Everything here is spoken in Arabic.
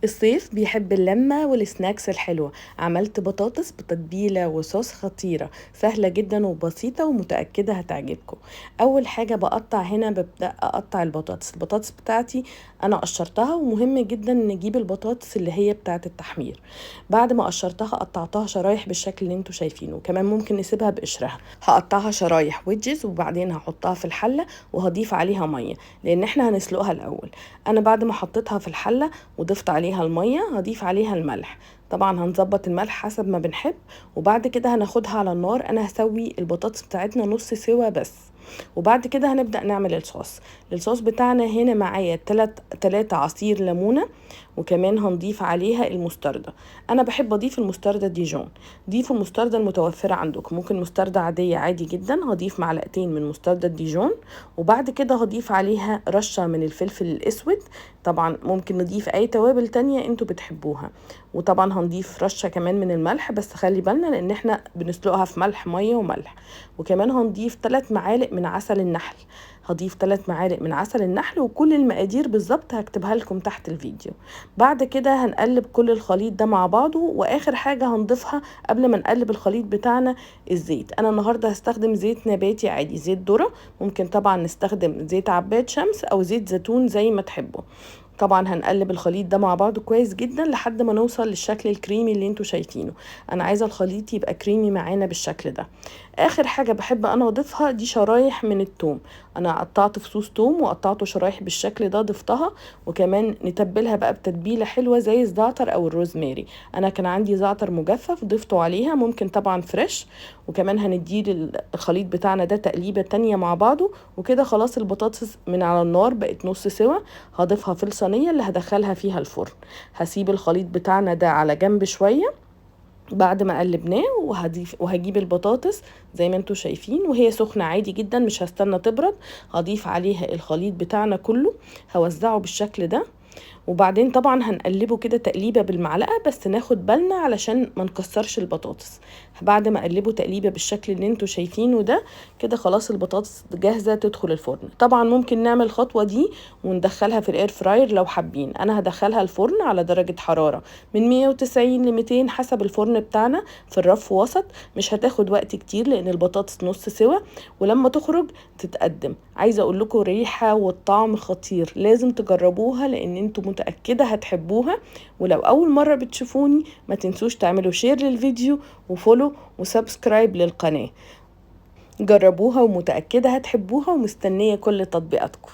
الصيف بيحب اللمة والسناكس الحلوة. عملت بطاطس بتتبيلة وصوص خطيرة، سهلة جدا وبسيطة ومتأكدة هتعجبكم. أول حاجة بقطع هنا، ببدأ أقطع البطاطس بتاعتي أنا قشرتها، ومهم جدا نجيب البطاطس اللي هي بتاعة التحمير. بعد ما قشرتها قطعتها شرايح بالشكل اللي انتوا شايفينه، كمان ممكن نسيبها بقشرها. هقطعها شرايح ويدجز وبعدين هحطها في الحلة وهضيف عليها مية لأن احنا هنسلقها الأول. أنا بعد ما حطيتها في الحلة وضفت عليها المية هضيف عليها الملح. طبعا هنظبط الملح حسب ما بنحب. وبعد كده هناخدها على النار. انا هسوي البطاطس بتاعتنا نص سوا بس، وبعد كده هنبدأ نعمل الصوص بتاعنا. هنا معايا 3 عصير ليمونة، وكمان هنضيف عليها المستردة. انا بحب اضيف المستردة ديجون. ضيفوا المستردة المتوفرة عندكم، ممكن مستردة عادية عادي جدا. هضيف معلقتين من مستردة ديجون، وبعد كده هضيف عليها رشة من الفلفل الاسود. طبعا ممكن نضيف اي توابل تانية انتوا بتحبوها. وطبعا هنضيف رشة كمان من الملح، بس خلي بالنا لان احنا بنسلقها في ملح، مية وملح. وكمان هنضيف 3 معالق من عسل النحل. هضيف 3 معالق من عسل النحل، وكل المقادير بالظبط هكتبها لكم تحت الفيديو. بعد كده هنقلب كل الخليط ده مع بعضه. واخر حاجة هنضيفها قبل ما نقلب الخليط بتاعنا الزيت. انا النهاردة هستخدم زيت نباتي عادي، زيت ذرة. ممكن طبعا نستخدم زيت عباد شمس او زيت زيتون زي ما تحبوا. طبعا هنقلب الخليط ده مع بعضه كويس جدا لحد ما نوصل للشكل الكريمي اللي انتوا شايفينه. انا عايزه الخليط يبقى كريمي معانا بالشكل ده. اخر حاجه بحب انا اضيفها دي شرايح من الثوم. انا قطعت فصوص ثوم وقطعته شرايح بالشكل ده، ضفتها. وكمان نتبلها بقى بتتبيله حلوه زي الزعتر او الروزماري. انا كان عندي زعتر مجفف ضفته عليها، ممكن طبعا فريش. وكمان هندي الخليط بتاعنا ده تقليبه تانية مع بعضه. وكده خلاص البطاطس من على النار بقت نص سوا. هضيفها في الصينيه اللي هدخلها فيها الفرن. هسيب الخليط بتاعنا ده على جنب شويه بعد ما قلبناه، وهجيب البطاطس زي ما انتوا شايفين وهي سخنة عادي جدا، مش هستنى تبرد. هضيف عليها الخليط بتاعنا كله، هوزعه بالشكل ده. وبعدين طبعا هنقلبه كده تقليبه بالمعلقه، بس ناخد بالنا علشان ما نكسرش البطاطس. بعد ما اقلبه تقليبه بالشكل اللي انتوا شايفينه ده، كده خلاص البطاطس جاهزه تدخل الفرن. طبعا ممكن نعمل الخطوه دي وندخلها في الاير فراير لو حابين. انا هدخلها الفرن على درجه حراره من 190 ل 200 حسب الفرن بتاعنا، في الرف وسط. مش هتاخد وقت كتير لان البطاطس نص سوا، ولما تخرج تتقدم. عايزه اقول لكم الريحه والطعم خطير، لازم تجربوها لان انتوا متأكدة هتحبوها. ولو أول مرة بتشوفوني ما تنسوش تعملوا شير للفيديو وفولو وسبسكرايب للقناة. جربوها ومتأكدة هتحبوها، ومستنية كل تطبيقاتكم.